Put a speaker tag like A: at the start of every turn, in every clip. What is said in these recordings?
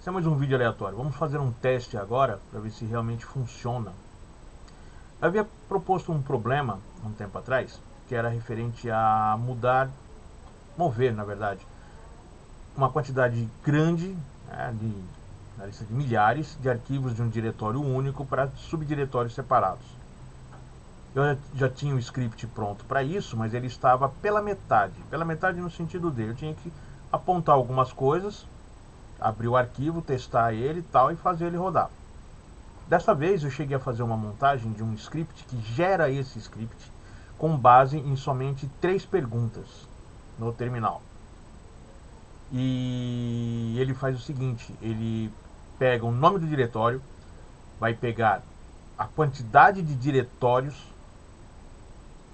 A: Esse é mais um vídeo aleatório. Vamos fazer um teste agora para ver se realmente funciona. Eu havia proposto um problema um tempo atrás, que era referente a mover, na verdade, uma quantidade grande, né, na lista de milhares de arquivos de um diretório único para subdiretórios separados. Eu já tinha o script pronto para isso, mas ele estava pela metade no sentido dele. Eu tinha que apontar algumas coisas, abrir o arquivo, testar ele e tal, e fazer ele rodar. Dessa vez eu cheguei a fazer uma montagem de um script que gera esse script com base em somente 3 perguntas no terminal. E ele faz o seguinte, ele pega o nome do diretório, vai pegar a quantidade de diretórios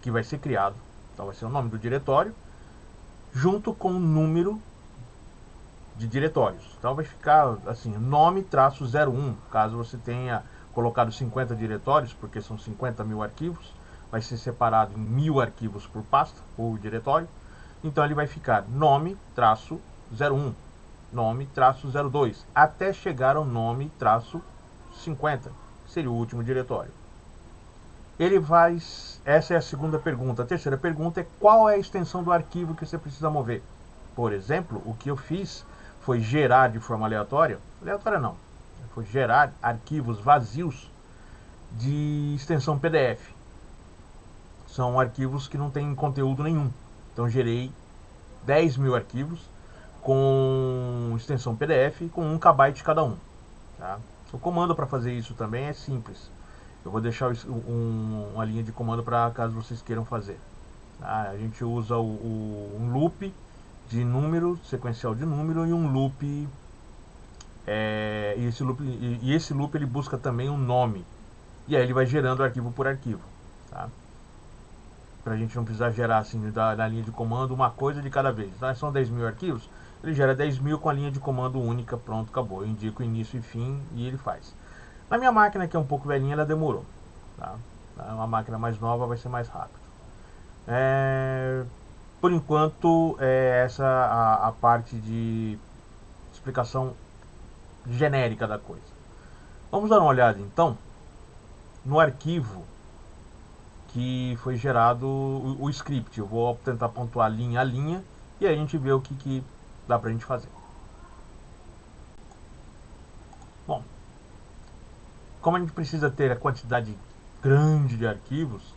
A: que vai ser criado, então vai ser o nome do diretório, junto com o número de diretórios. Então vai ficar assim, nome-01, caso você tenha colocado 50 diretórios, porque são 50 mil arquivos, vai ser separado em 1000 arquivos por pasta, ou diretório. Então ele vai ficar nome-01, nome-02, até chegar ao nome-50, que seria o último diretório. Essa é a segunda pergunta. A terceira pergunta é qual é a extensão do arquivo que você precisa mover. Por exemplo, o que eu fiz foi gerar de forma aleatória não, foi gerar arquivos vazios de extensão PDF. São arquivos que não têm conteúdo nenhum. Então gerei 10 mil arquivos com extensão PDF com 1 KB cada um. Tá? O comando para fazer isso também é simples. Eu vou deixar uma linha de comando para caso vocês queiram fazer. Tá? A gente usa um loop de número, sequencial de número, e um loop, e esse loop ele busca também um nome. E aí ele vai gerando arquivo por arquivo. Tá? Para a gente não precisar gerar assim na linha de comando uma coisa de cada vez. Tá? São 10 mil arquivos, ele gera 10 mil com a linha de comando única, pronto, acabou. Eu indico início e fim e ele faz. Na minha máquina, que é um pouco velhinha, ela demorou. Tá? Uma máquina mais nova vai ser mais rápido. Por enquanto, essa a parte de explicação genérica da coisa. Vamos dar uma olhada então no arquivo que foi gerado o script. Eu vou tentar pontuar linha a linha e aí a gente vê o que dá pra gente fazer. Bom, como a gente precisa ter a quantidade grande de arquivos,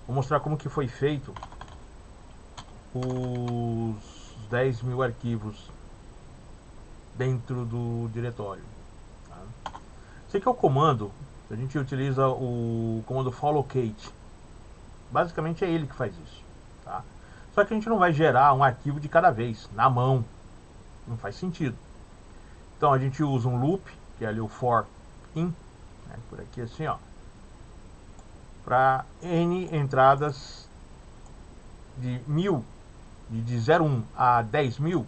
A: vou mostrar como que foi feito os 10 mil arquivos dentro do diretório. Tá? Esse aqui é o comando, a gente utiliza o comando followcate. Basicamente é ele que faz isso. Tá? Só que a gente não vai gerar um arquivo de cada vez, na mão. Não faz sentido. Então a gente usa um loop, que é ali o for in, né, por aqui assim, ó, para N entradas de 1000, de 01 a 10.000,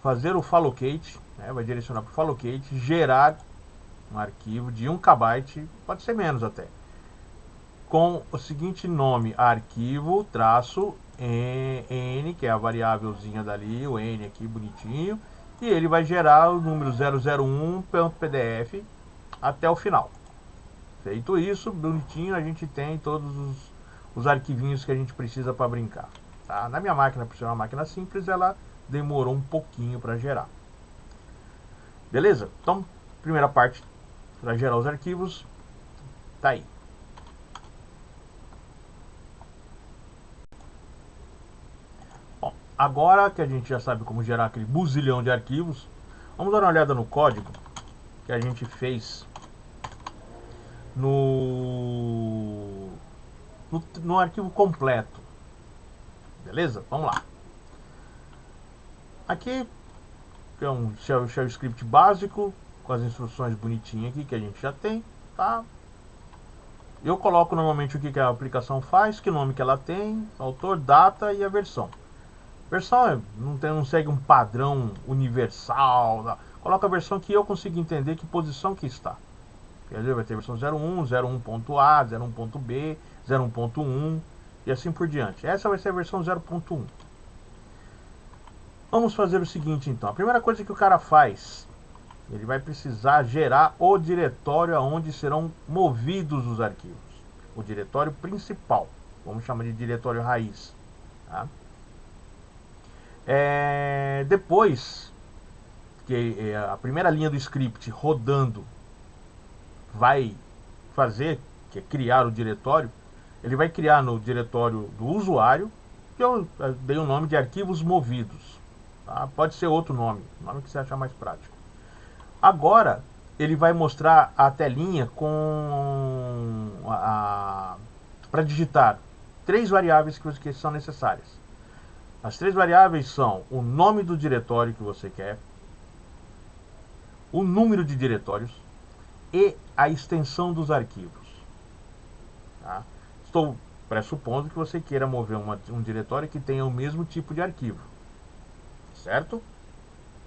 A: fazer o followcate, né, vai direcionar para o followcate, gerar um arquivo de 1 KB, pode ser menos até, com o seguinte nome, arquivo traço n, que é a variávelzinha dali, o n aqui bonitinho, e ele vai gerar o número 001.pdf até o final. Feito isso, bonitinho, a gente tem todos os arquivinhos que a gente precisa para brincar. Tá? Na minha máquina, por ser uma máquina simples, ela demorou um pouquinho para gerar. Beleza? Então, primeira parte para gerar os arquivos, tá aí. Bom, agora que a gente já sabe como gerar aquele buzilhão de arquivos, vamos dar uma olhada no código que a gente fez no arquivo completo. Beleza? Vamos lá. Aqui é um shell script básico com as instruções bonitinhas aqui que a gente já tem, tá? Eu coloco normalmente o que a aplicação faz, que nome que ela tem, autor, data e a versão. Versão não segue um padrão universal, tá? Coloca a versão que eu consigo entender que posição que está. Quer dizer, vai ter versão 01, 01.A, 01.B, 01.1 e assim por diante. Essa vai ser a versão 0.1. Vamos fazer o seguinte então. A primeira coisa que o cara faz, ele vai precisar gerar o diretório aonde serão movidos os arquivos. O diretório principal. Vamos chamar de diretório raiz. Tá? Depois que a primeira linha do script rodando vai fazer, que é criar o diretório, ele vai criar no diretório do usuário, que eu dei o nome de arquivos movidos. Tá? Pode ser outro nome, o nome que você achar mais prático. Agora, ele vai mostrar a telinha com para digitar 3 variáveis que são necessárias. As 3 variáveis são o nome do diretório que você quer, o número de diretórios e a extensão dos arquivos. Tá? Estou pressupondo que você queira mover um diretório que tenha o mesmo tipo de arquivo, certo?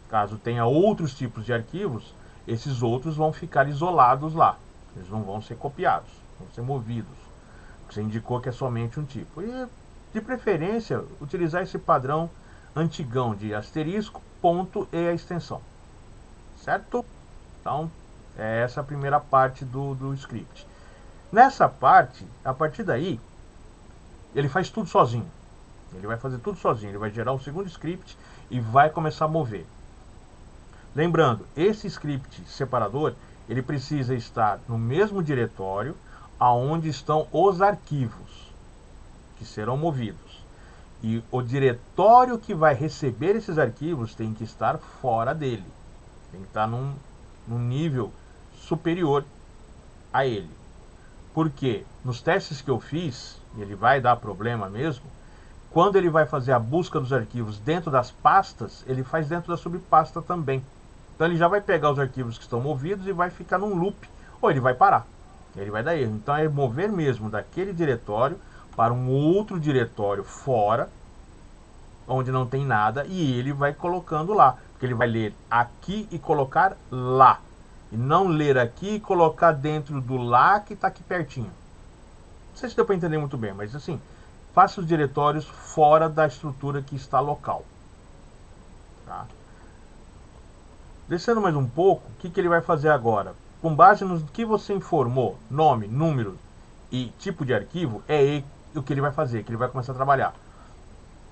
A: Caso tenha outros tipos de arquivos, esses outros vão ficar isolados lá. Eles não vão ser copiados, vão ser movidos. Você indicou que é somente um tipo. E, de preferência, utilizar esse padrão antigão de asterisco, ponto e a extensão. Certo? Então, é essa a primeira parte do script. Nessa parte, a partir daí, ele faz tudo sozinho. Ele vai fazer tudo sozinho. Ele vai gerar um segundo script e vai começar a mover. Lembrando, esse script separador, ele precisa estar no mesmo diretório aonde estão os arquivos que serão movidos. E o diretório que vai receber esses arquivos tem que estar fora dele. Tem que estar num nível superior a ele. Porque nos testes que eu fiz, ele vai dar problema mesmo, quando ele vai fazer a busca dos arquivos dentro das pastas, ele faz dentro da subpasta também. Então ele já vai pegar os arquivos que estão movidos e vai ficar num loop, ou ele vai parar, ele vai dar erro. Então é mover mesmo daquele diretório para um outro diretório fora, onde não tem nada, e ele vai colocando lá, porque ele vai ler aqui e colocar lá, e não ler aqui e colocar dentro do lá que está aqui pertinho. Não sei se deu para entender muito bem, mas assim, faça os diretórios fora da estrutura que está local. Tá? Descendo mais um pouco, o que ele vai fazer agora? Com base no que você informou, nome, número e tipo de arquivo, é o que ele vai fazer, que ele vai começar a trabalhar.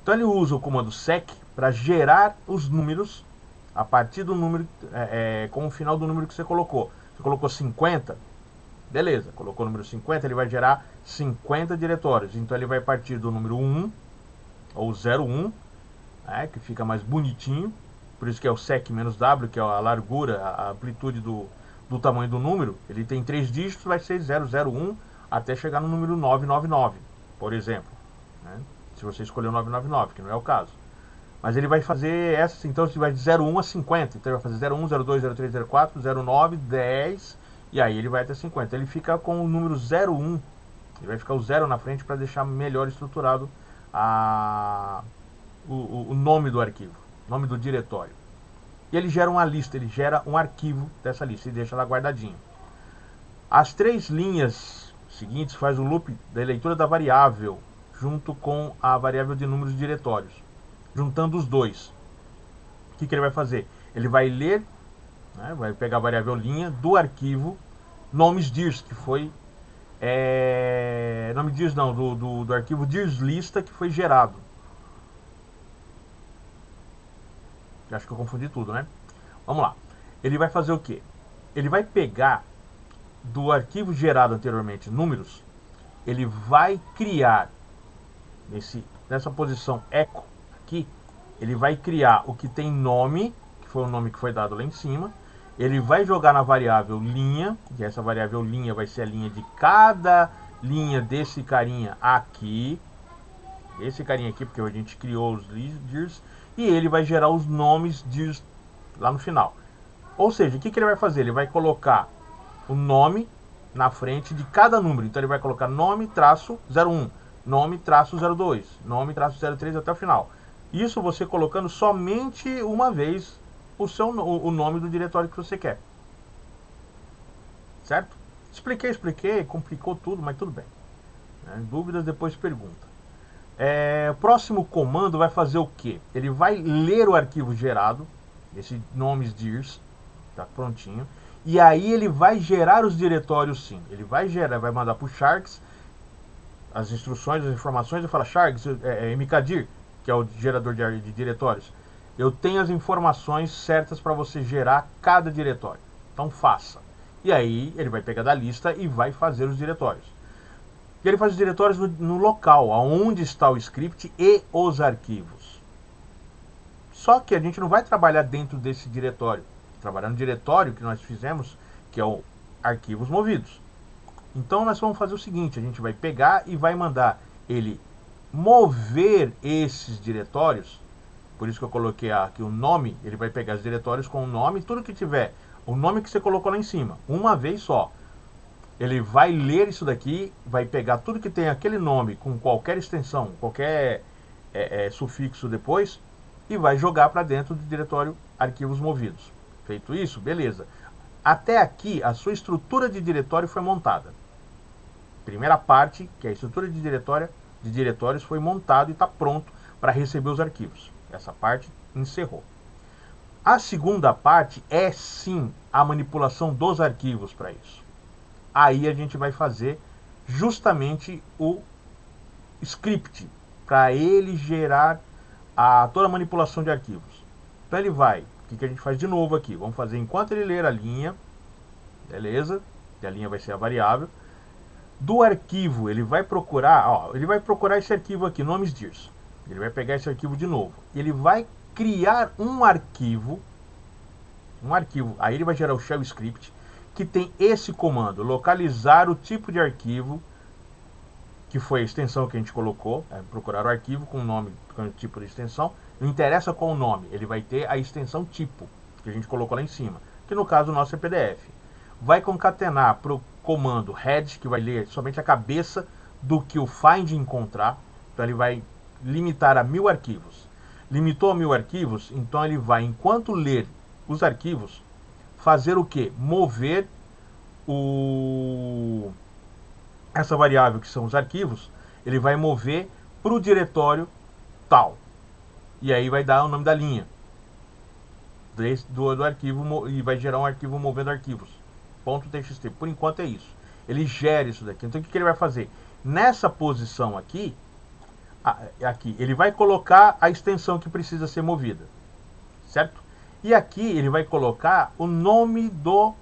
A: Então ele usa o comando sec para gerar os números a partir do número, com o final do número que você colocou. Você colocou 50, beleza, colocou o número 50, ele vai gerar 50 diretórios. Então ele vai partir do número 1, ou 01, que fica mais bonitinho. Por isso que é o sec-w, que é a largura, a amplitude do tamanho do número. Ele tem 3 dígitos, vai ser 001 até chegar no número 999, por exemplo. Né? Se você escolher o 999, que não é o caso. Mas ele vai fazer essa, então ele vai de 01 a 50. Então ele vai fazer 01, 02, 03, 04, 09, 10, e aí ele vai até 50. Ele fica com o número 01, ele vai ficar o 0 na frente para deixar melhor estruturado o nome do arquivo, nome do diretório. E ele gera uma lista, ele gera um arquivo dessa lista e deixa lá guardadinho. As 3 linhas seguintes faz o loop da leitura da variável junto com a variável de número de diretórios, juntando os dois. O que ele vai fazer? Ele vai ler, vai pegar a variável linha do arquivo nomes dirs, que foi nome dirs não, do arquivo dirslista que foi gerado. Acho que eu confundi tudo, né? Vamos lá. Ele vai fazer o quê? Ele vai pegar do arquivo gerado anteriormente, números, ele vai criar nessa posição echo aqui, ele vai criar o que tem nome, que foi o nome que foi dado lá em cima. Ele vai jogar na variável linha, que essa variável linha vai ser a linha de cada linha desse carinha aqui. Esse carinha aqui, porque a gente criou os dirs, e ele vai gerar os nomes dirs lá no final. Ou seja, o que ele vai fazer? Ele vai colocar o nome na frente de cada número. Então ele vai colocar nome traço 01, nome traço 02, nome traço 03 até o final. Isso você colocando somente uma vez o nome do diretório que você quer. Certo? Expliquei, complicou tudo, mas tudo bem. Dúvidas depois pergunta. O próximo comando vai fazer o que? Ele vai ler o arquivo gerado, esse nomes dirs, tá prontinho, e aí ele vai gerar os diretórios sim. Ele vai gerar, vai mandar para o Sharks as instruções, as informações, e fala, Sharks, mkdir, que é o gerador de diretórios, eu tenho as informações certas para você gerar cada diretório. Então faça. E aí ele vai pegar da lista e vai fazer os diretórios. E ele faz os diretórios no local, onde está o script e os arquivos. Só que a gente não vai trabalhar dentro desse diretório. Trabalhar no diretório que nós fizemos, que é o arquivos movidos. Então nós vamos fazer o seguinte, a gente vai pegar e vai mandar ele mover esses diretórios. Por isso que eu coloquei aqui o nome, ele vai pegar os diretórios com o nome, tudo que tiver, o nome que você colocou lá em cima, uma vez só. Ele vai ler isso daqui, vai pegar tudo que tem aquele nome com qualquer extensão, qualquer sufixo depois, e vai jogar para dentro do diretório arquivos movidos. Feito isso, beleza. Até aqui, a sua estrutura de diretório foi montada. Primeira parte, que é a estrutura de diretórios, foi montado e está pronto para receber os arquivos. Essa parte encerrou. A segunda parte é sim a manipulação dos arquivos para isso. Aí a gente vai fazer justamente o script para ele gerar toda a manipulação de arquivos. Então ele vai, o que a gente faz de novo aqui? Vamos fazer enquanto ele ler a linha, beleza? E a linha vai ser a variável. Do arquivo ele vai procurar, ele vai procurar esse arquivo aqui, nomes dirs. Ele vai pegar esse arquivo de novo. Ele vai criar um arquivo, aí ele vai gerar o shell script, que tem esse comando, localizar o tipo de arquivo, que foi a extensão que a gente colocou, procurar o arquivo com o nome, com o tipo de extensão, não interessa qual o nome, ele vai ter a extensão tipo, que a gente colocou lá em cima, que no caso o nosso é PDF. Vai concatenar para o comando head, que vai ler somente a cabeça do que o find encontrar, então ele vai limitar a 1000 arquivos. Limitou a 1000 arquivos, então ele vai, enquanto ler os arquivos, fazer o que? Mover essa variável que são os arquivos, ele vai mover para o diretório tal. E aí vai dar o nome da linha do arquivo e vai gerar um arquivo movendo arquivos. .txt. Por enquanto é isso. Ele gera isso daqui. Então o que ele vai fazer? Nessa posição aqui, ele vai colocar a extensão que precisa ser movida. Certo? E aqui ele vai colocar o nome do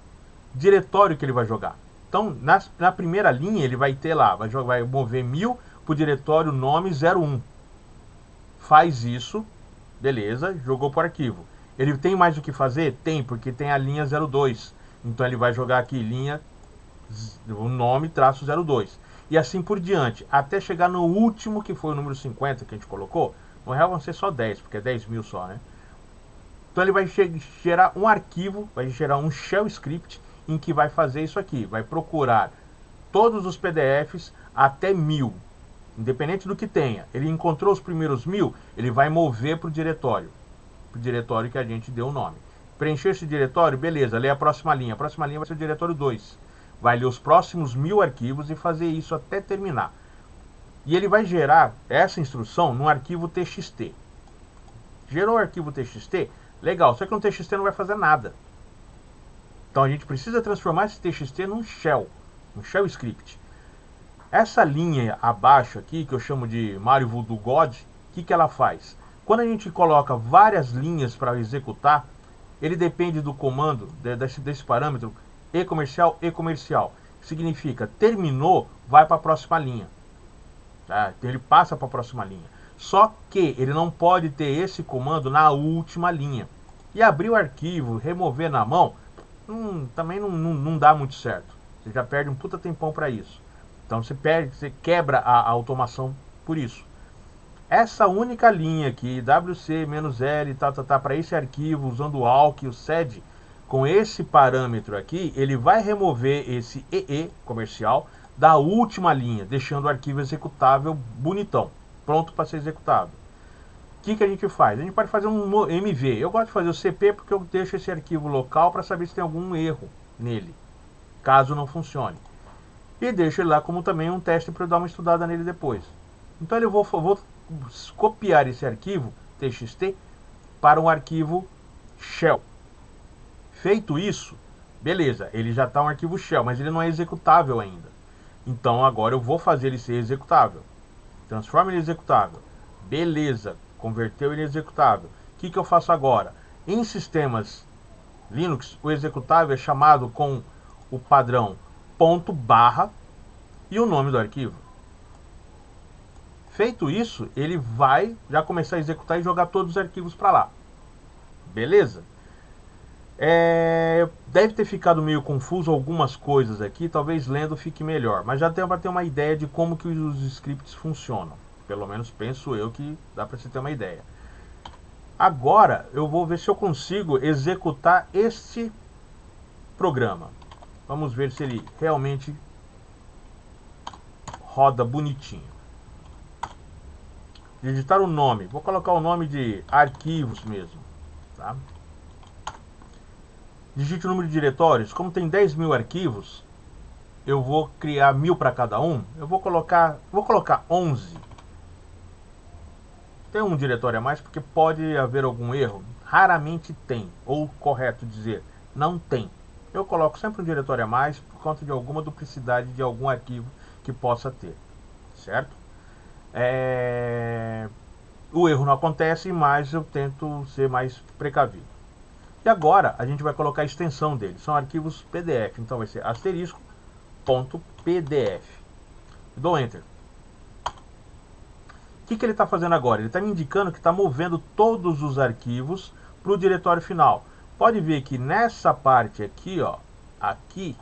A: diretório que ele vai jogar. Então, na primeira linha, ele vai ter lá, vai mover 1000 para o diretório nome 01. Faz isso, beleza, jogou para o arquivo. Ele tem mais o que fazer? Tem, porque tem a linha 02. Então ele vai jogar aqui linha, o nome, traço 02. E assim por diante, até chegar no último, que foi o número 50 que a gente colocou. No real vão ser só 10, porque é 10.000 só, né? Então ele vai gerar um arquivo, vai gerar um shell script em que vai fazer isso aqui. Vai procurar todos os PDFs até 1000, independente do que tenha. Ele encontrou os primeiros 1000, ele vai mover para o diretório que a gente deu o nome. Preencher esse diretório, beleza, lê a próxima linha. A próxima linha vai ser o diretório 2. Vai ler os próximos 1000 arquivos e fazer isso até terminar. E ele vai gerar essa instrução num arquivo TXT. Gerou o arquivo TXT, legal, só que no TXT não vai fazer nada. Então a gente precisa transformar esse TXT num shell script. Essa linha abaixo aqui, que eu chamo de Mario Voodoo God, o que ela faz? Quando a gente coloca várias linhas para executar, ele depende do comando, desse parâmetro e-comercial. Significa, terminou, vai para a próxima linha. Tá? Então ele passa para a próxima linha. Só que ele não pode ter esse comando na última linha. E abrir o arquivo, remover na mão, também não dá muito certo. Você já perde um puta tempão para isso. Então você quebra a automação por isso. Essa única linha aqui, WC-L, para esse arquivo, usando o AUC e o SED, com esse parâmetro aqui, ele vai remover esse EE comercial da última linha, deixando o arquivo executável bonitão, pronto para ser executado. O que a gente faz? A gente pode fazer um MV. Eu gosto de fazer o CP porque eu deixo esse arquivo local para saber se tem algum erro nele, caso não funcione. E deixo ele lá como também um teste para eu dar uma estudada nele depois. Então eu vou copiar esse arquivo txt para um arquivo shell. Feito isso, beleza, ele já está um arquivo shell, mas ele não é executável ainda. Então agora eu vou fazer ele ser executável. Transforma ele em executável. Beleza, converteu ele em executável. O que eu faço agora? Em sistemas Linux, o executável é chamado com o padrão ponto barra e o nome do arquivo. Feito isso, ele vai já começar a executar e jogar todos os arquivos para lá. Beleza? Deve ter ficado meio confuso algumas coisas aqui, talvez lendo fique melhor, mas já deu para ter uma ideia de como que os scripts funcionam. Pelo menos penso eu que dá para você ter uma ideia. Agora eu vou ver se eu consigo executar este programa. Vamos ver se ele realmente roda bonitinho. Digitar o nome, vou colocar o nome de arquivos mesmo, tá? Digite o número de diretórios. Como tem 10.000 arquivos, eu vou criar 1.000 para cada um. Eu vou colocar 11. Tem um diretório a mais porque pode haver algum erro. Raramente tem, ou correto dizer, não tem. Eu coloco sempre um diretório a mais por conta de alguma duplicidade de algum arquivo que possa ter, certo? O erro não acontece, mas eu tento ser mais precavido. E agora a gente vai colocar a extensão dele. São arquivos PDF, então vai ser asterisco.pdf. Dou Enter. O que ele está fazendo agora? Ele está me indicando que está movendo todos os arquivos para o diretório final. Pode ver que nessa parte aqui, ó, aqui,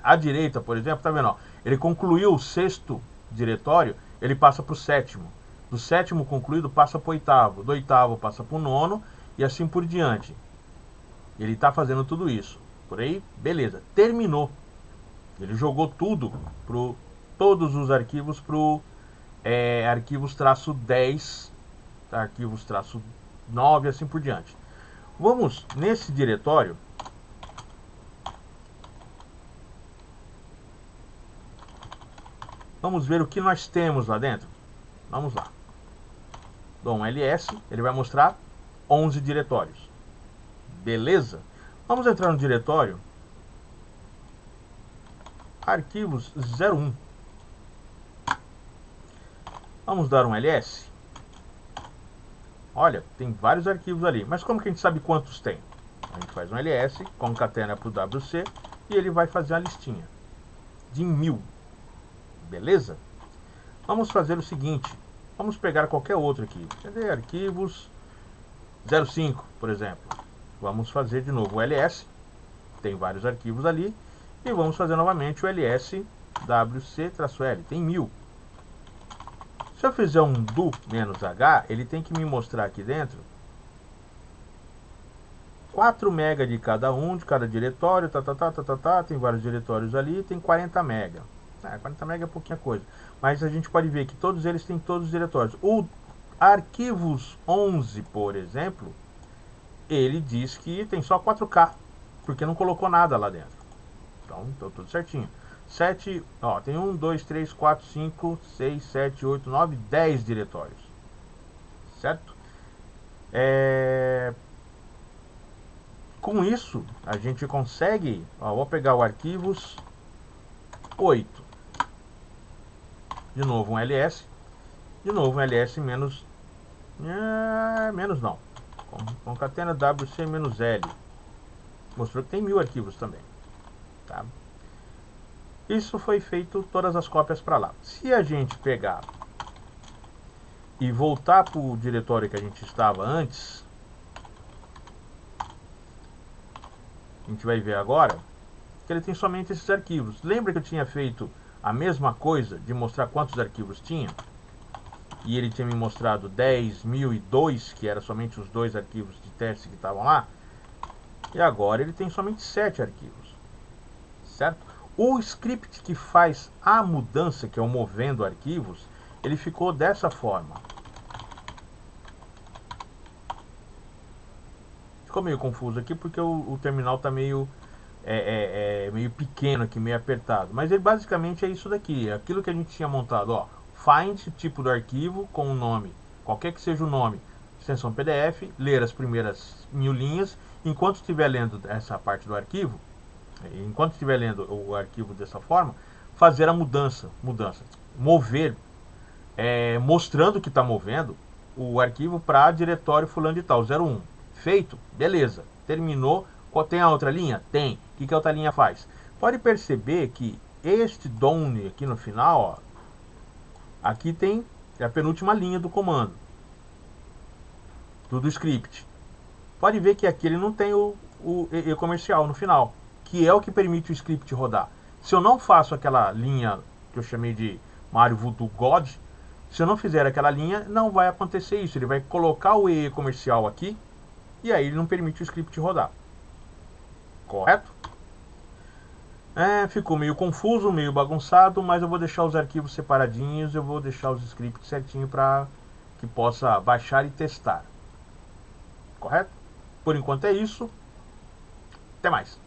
A: à direita, por exemplo, tá vendo? Ó, ele concluiu o 6º diretório, ele passa para o 7º. Do 7º concluído, passa para o 8º. Do 8º passa para o 9º e assim por diante. Ele está fazendo tudo isso. Por aí, beleza. Terminou. Ele jogou tudo, todos os arquivos para o arquivos -10, arquivos -9 e assim por diante. Vamos nesse diretório. Vamos ver o que nós temos lá dentro. Vamos lá. Dou um ls, ele vai mostrar 11 diretórios. Beleza? Vamos entrar no diretório arquivos 01. Vamos dar um ls. Olha, tem vários arquivos ali. Mas como que a gente sabe quantos tem? A gente faz um ls, concatena para o wc e ele vai fazer uma listinha de 1000. Beleza? Vamos fazer o seguinte. Vamos pegar qualquer outro aqui. Cadê arquivos 05, por exemplo? Vamos fazer de novo o ls. Tem vários arquivos ali. E vamos fazer novamente o ls wc-l. Tem 1000. Se eu fizer um do -h, ele tem que me mostrar aqui dentro 4 MB de cada um, de cada diretório, tem vários diretórios ali, tem 40 MB. 40 MB é pouquinha coisa. Mas a gente pode ver que todos eles têm todos os diretórios. O arquivos 11, por exemplo, ele diz que tem só 4K, porque não colocou nada lá dentro. Então, tudo certinho. 7, ó, tem 1, 2, 3, 4, 5, 6, 7, 8, 9, 10 diretórios. Certo? Com isso, a gente consegue, ó, vou pegar o arquivos 8. De novo um ls. De novo um ls menos... menos não. Concatena wc-l. Mostrou que tem 1000 arquivos também. Tá? Isso foi feito todas as cópias para lá. Se a gente pegar e voltar para o diretório que a gente estava antes, a gente vai ver agora que ele tem somente esses arquivos. Lembra que eu tinha feito a mesma coisa de mostrar quantos arquivos tinha? E ele tinha me mostrado 10.002, que era somente os 2 arquivos de teste que estavam lá. E agora ele tem somente 7 arquivos. Certo? O script que faz a mudança, que é o movendo arquivos, ele ficou dessa forma. Ficou meio confuso aqui porque o terminal está meio meio pequeno aqui, meio apertado. Mas ele basicamente é isso daqui, aquilo que a gente tinha montado, ó. find tipo do arquivo com o nome, qualquer que seja o nome, extensão PDF, ler as primeiras 1000 linhas, enquanto estiver lendo essa parte do arquivo, enquanto estiver lendo o arquivo dessa forma, fazer a mudança, mover, mostrando que está movendo o arquivo para diretório fulano de tal, 01. Feito? Beleza. Terminou. Tem a outra linha? Tem. O que a outra linha faz? Pode perceber que este done aqui no final, ó, aqui tem a penúltima linha do comando, do script. Pode ver que aqui ele não tem o e-comercial no final, que é o que permite o script rodar. Se eu não faço aquela linha que eu chamei de Mario Voodoo God, se eu não fizer aquela linha, não vai acontecer isso. Ele vai colocar o e-comercial aqui e aí ele não permite o script rodar. Correto? Ficou meio confuso, meio bagunçado, mas eu vou deixar os arquivos separadinhos, eu vou deixar os scripts certinho para que possa baixar e testar. Correto? Por enquanto é isso. Até mais.